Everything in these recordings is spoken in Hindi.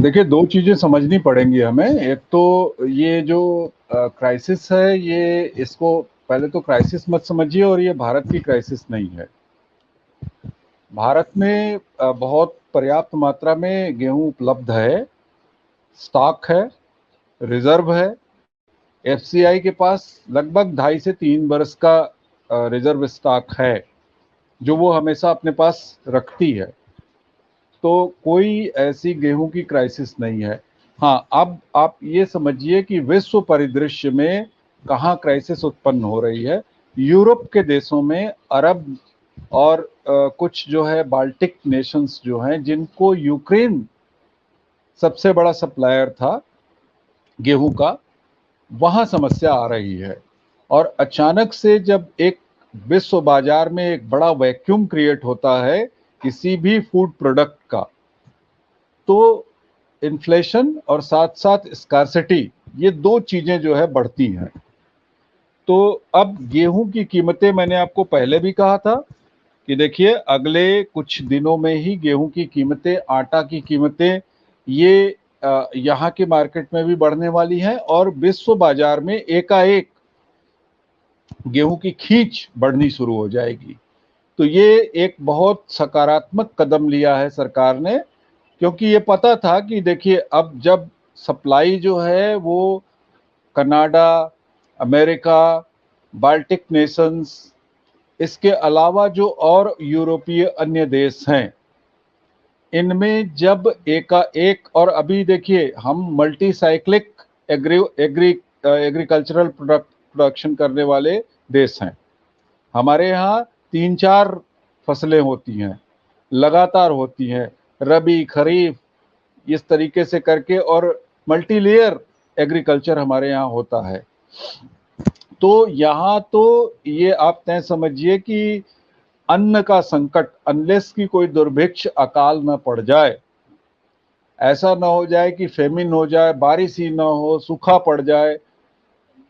देखिए, 2 चीज़ें समझनी पड़ेंगी हमें। एक तो ये जो क्राइसिस है, ये इसको पहले तो क्राइसिस मत समझिए, और ये भारत की क्राइसिस नहीं है। भारत में बहुत पर्याप्त मात्रा में गेहूँ उपलब्ध है, स्टॉक है, रिज़र्व है। एफसीआई के पास लगभग 2.5 से 3 वर्ष का रिज़र्व स्टॉक है, जो वो हमेशा अपने पास रखती है। तो कोई ऐसी गेहूं की क्राइसिस नहीं है। हाँ, अब आप ये समझिए कि विश्व परिदृश्य में कहाँ क्राइसिस उत्पन्न हो रही है। यूरोप के देशों में, अरब और कुछ जो है बाल्टिक नेशंस जो हैं, जिनको यूक्रेन सबसे बड़ा सप्लायर था गेहूं का, वहां समस्या आ रही है। और अचानक से जब एक विश्व बाजार में एक बड़ा वैक्यूम क्रिएट होता है किसी भी फूड प्रोडक्ट का, तो इन्फ्लेशन और साथ साथ स्कार्सिटी, ये 2 चीजें जो है बढ़ती हैं। तो अब गेहूं की कीमतें, मैंने आपको पहले भी कहा था कि देखिए अगले कुछ दिनों में ही गेहूं की कीमतें, आटा की कीमतें, ये यहाँ के मार्केट में भी बढ़ने वाली हैं, और विश्व बाजार में एकाएक गेहूं की खींच बढ़नी शुरू हो जाएगी। तो ये एक बहुत सकारात्मक कदम लिया है सरकार ने, क्योंकि ये पता था कि देखिए अब जब सप्लाई जो है वो कनाडा, अमेरिका, बाल्टिक नेशंस, इसके अलावा जो और यूरोपीय अन्य देश हैं, इनमें जब एकाएक, और अभी देखिए हम मल्टी साइक्लिक एग्रीकल्चरल प्रोडक्शन करने वाले देश हैं। हमारे यहाँ 3-4 फसलें होती हैं, लगातार होती हैं, रबी, खरीफ, इस तरीके से करके, और मल्टी लेयर एग्रीकल्चर हमारे यहाँ होता है। तो यहाँ तो ये आप तय समझिए कि अन्न का संकट, अनलेस की कोई दुर्भिक्ष अकाल न पड़ जाए, ऐसा ना हो जाए कि फेमिन हो जाए, बारिश ही ना हो, सूखा पड़ जाए,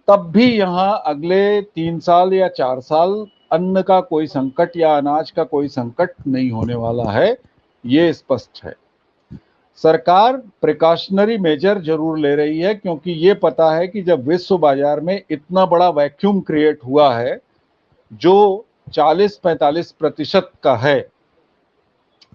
तब भी यहाँ अगले 3 साल या 4 साल अन्न का कोई संकट या अनाज का कोई संकट नहीं होने वाला है, ये स्पष्ट है। सरकार प्रिकॉशनरी मेजर जरूर ले रही है, क्योंकि ये पता है कि जब विश्व बाजार में इतना बड़ा वैक्यूम क्रिएट हुआ है, जो 40-45% का है,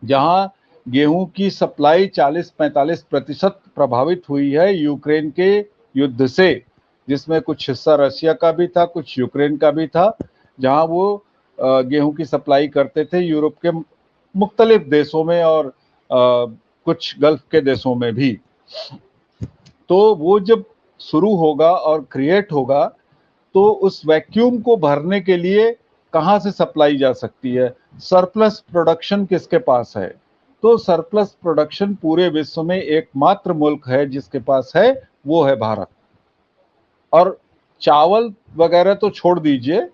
जहां गेहूं की सप्लाई 40-45% प्रभावित हुई है यूक्रेन के युद्ध से, जिसमें कुछ हिस्सा रशिया का भी था, कुछ यूक्रेन का भी था, जहां वो गेहूं की सप्लाई करते थे यूरोप के मुख्तलिफ देशों में, और कुछ गल्फ के देशों में भी। तो वो जब शुरू होगा और क्रिएट होगा, तो उस वैक्यूम को भरने के लिए कहाँ से सप्लाई जा सकती है, सरप्लस प्रोडक्शन किसके पास है? तो सरप्लस प्रोडक्शन पूरे विश्व में एकमात्र मुल्क है जिसके पास है, वो है भारत। और चावल वगैरह तो छोड़ दीजिए,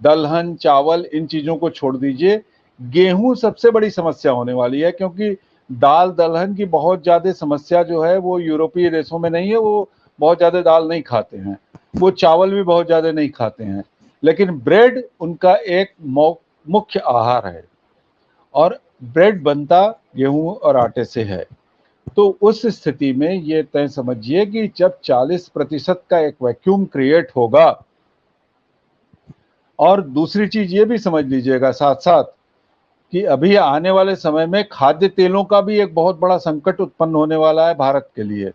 दलहन, चावल, इन चीजों को छोड़ दीजिए, गेहूं सबसे बड़ी समस्या होने वाली है, क्योंकि दाल दलहन की बहुत ज्यादा समस्या जो है वो यूरोपीय देशों में नहीं है। वो बहुत ज्यादा दाल नहीं खाते हैं, वो चावल भी बहुत ज्यादा नहीं खाते हैं, लेकिन ब्रेड उनका एक मुख्य आहार है, और ब्रेड बनता गेहूं और आटे से है। तो उस स्थिति में ये तय समझिए कि जब 40% का एक वैक्यूम क्रिएट होगा, और दूसरी चीज ये भी समझ लीजिएगा साथ साथ कि अभी आने वाले समय में खाद्य तेलों का भी एक बहुत बड़ा संकट उत्पन्न होने वाला है भारत के लिए,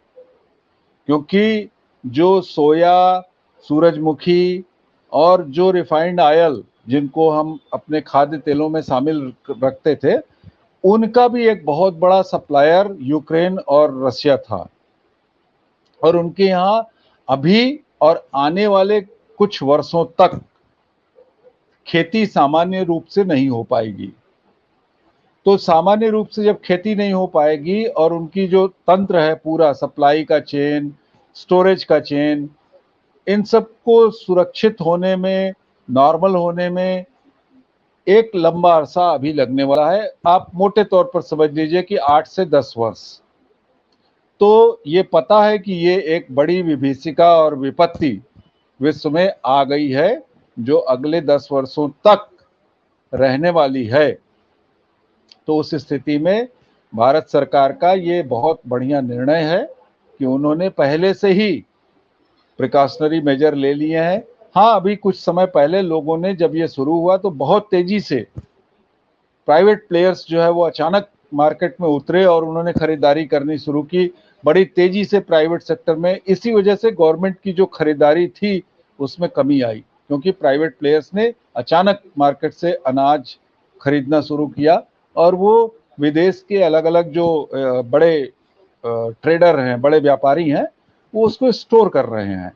क्योंकि जो सोया, सूरजमुखी और जो रिफाइंड ऑयल, जिनको हम अपने खाद्य तेलों में शामिल रखते थे, उनका भी एक बहुत बड़ा सप्लायर यूक्रेन और रशिया था, और उनके यहाँ अभी और आने वाले कुछ वर्षों तक खेती सामान्य रूप से नहीं हो पाएगी। तो सामान्य रूप से जब खेती नहीं हो पाएगी, और उनकी जो तंत्र है पूरा, सप्लाई का चेन, स्टोरेज का चेन, इन सबको सुरक्षित होने में, नॉर्मल होने में एक लंबा अरसा अभी लगने वाला है। आप मोटे तौर पर समझ लीजिए कि 8 से 10 वर्ष। तो ये पता है कि ये एक बड़ी विभीषिका और विपत्ति विश्व में आ गई है, जो अगले 10 वर्षों तक रहने वाली है। तो उस स्थिति में भारत सरकार का ये बहुत बढ़िया निर्णय है कि उन्होंने पहले से ही प्रिकॉशनरी मेजर ले लिए हैं। हाँ, अभी कुछ समय पहले लोगों ने जब ये शुरू हुआ तो बहुत तेजी से प्राइवेट प्लेयर्स जो है वो अचानक मार्केट में उतरे और उन्होंने खरीदारी करनी शुरू की बड़ी तेजी से प्राइवेट सेक्टर में। इसी वजह से गवर्नमेंट की जो खरीदारी थी उसमें कमी आई, क्योंकि प्राइवेट प्लेयर्स ने अचानक मार्केट से अनाज खरीदना शुरू किया और वो विदेश के अलग अलग जो बड़े ट्रेडर हैं, बड़े व्यापारी हैं, वो उसको स्टोर कर रहे हैं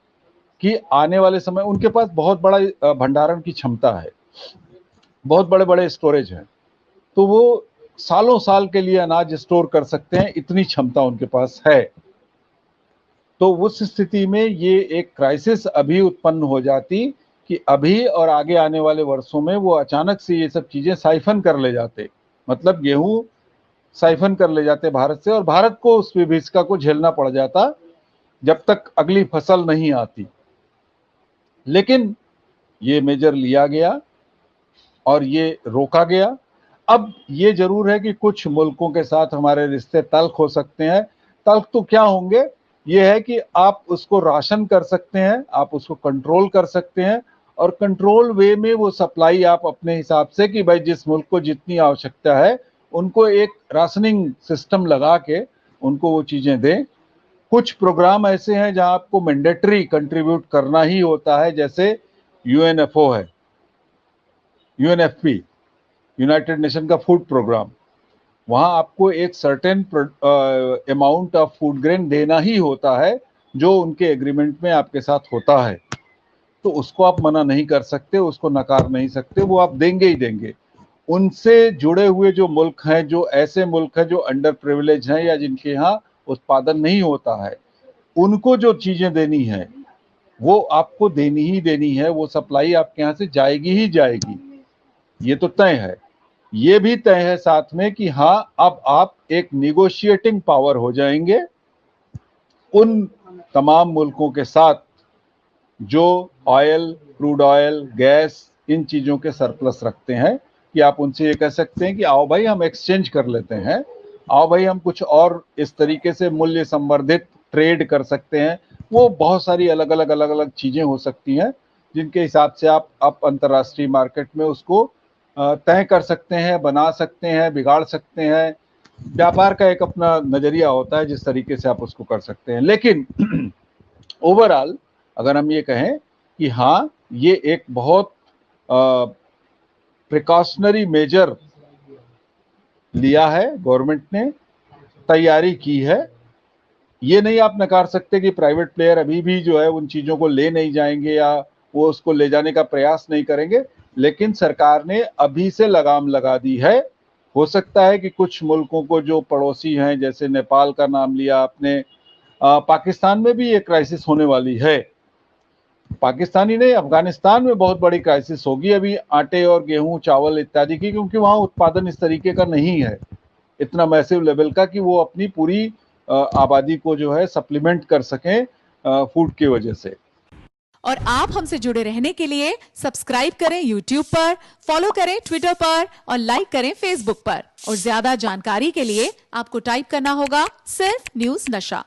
कि आने वाले समय उनके पास बहुत बड़ा भंडारण की क्षमता है, बहुत बड़े बड़े स्टोरेज हैं, तो वो सालों साल के लिए अनाज स्टोर कर सकते हैं, इतनी क्षमता उनके पास है। तो उस स्थिति में ये एक क्राइसिस अभी उत्पन्न हो जाती कि अभी और आगे आने वाले वर्षों में वो अचानक से ये सब चीजें साइफन कर ले जाते, मतलब गेहूं साइफन कर ले जाते भारत से, और भारत को उस विभीषिका को झेलना पड़ जाता जब तक अगली फसल नहीं आती। लेकिन ये मेजर लिया गया और ये रोका गया। अब ये जरूर है कि कुछ मुल्कों के साथ हमारे रिश्ते तल्ख हो सकते हैं। तल्ख तो क्या होंगे, ये है कि आप उसको राशन कर सकते हैं, आप उसको कंट्रोल कर सकते हैं, और कंट्रोल वे में वो सप्लाई आप अपने हिसाब से कि भाई जिस मुल्क को जितनी आवश्यकता है उनको एक राशनिंग सिस्टम लगा के उनको वो चीजें दें। कुछ प्रोग्राम ऐसे हैं जहां आपको मैंडेटरी कंट्रीब्यूट करना ही होता है, जैसे यूएनएफओ है, यूएनएफपी, यूनाइटेड नेशन का फूड प्रोग्राम। वहां आपको एक certain amount of food grain देना ही होता है जो उनके एग्रीमेंट में आपके साथ होता है, तो उसको आप मना नहीं कर सकते, उसको नकार नहीं सकते, वो आप देंगे ही देंगे। उनसे जुड़े हुए जो मुल्क हैं, जो ऐसे मुल्क हैं जो अंडर प्रिविलेज हैं या जिनके यहाँ उत्पादन नहीं होता है, उनको जो चीजें देनी है वो आपको देनी ही देनी है, वो सप्लाई आपके यहाँ से जाएगी ही जाएगी, ये तो तय है। ये भी तय है साथ में कि हाँ, अब आप एक निगोशिएटिंग पावर हो जाएंगे उन तमाम मुल्कों के साथ जो ऑयल, क्रूड ऑयल, गैस, इन चीजों के सरप्लस रखते हैं, कि आप उनसे ये कह सकते हैं कि आओ भाई हम एक्सचेंज कर लेते हैं, आओ भाई हम कुछ और इस तरीके से मूल्य संवर्धित ट्रेड कर सकते हैं। वो बहुत सारी अलग अलग चीजें हो सकती हैं जिनके हिसाब से आप अंतर्राष्ट्रीय मार्केट में उसको तय कर सकते हैं, बना सकते हैं, बिगाड़ सकते हैं। व्यापार का एक अपना नजरिया होता है जिस तरीके से आप उसको कर सकते हैं। लेकिन ओवरऑल अगर हम ये कहें कि हाँ, ये एक बहुत प्रिकॉशनरी मेजर लिया है गवर्नमेंट ने, तैयारी की है। ये नहीं आप नकार सकते कि प्राइवेट प्लेयर अभी भी जो है उन चीजों को ले नहीं जाएंगे या वो उसको ले जाने का प्रयास नहीं करेंगे, लेकिन सरकार ने अभी से लगाम लगा दी है। हो सकता है कि कुछ मुल्कों को जो पड़ोसी हैं, जैसे नेपाल का नाम लिया आपने, पाकिस्तान में भी ये क्राइसिस होने वाली है। पाकिस्तानी नहीं, अफगानिस्तान में बहुत बड़ी क्राइसिस होगी अभी आटे और गेहूं, चावल इत्यादि की, क्योंकि वहां उत्पादन इस तरीके का नहीं है, इतना मैसिव लेवल का कि वो अपनी पूरी आबादी को जो है सप्लीमेंट कर सकें फूड की वजह से। और आप हमसे जुड़े रहने के लिए सब्सक्राइब करें YouTube पर, फॉलो करें ट्विटर पर और लाइक करें Facebook पर। और ज्यादा जानकारी के लिए आपको टाइप करना होगा सिर्फ न्यूज नशा।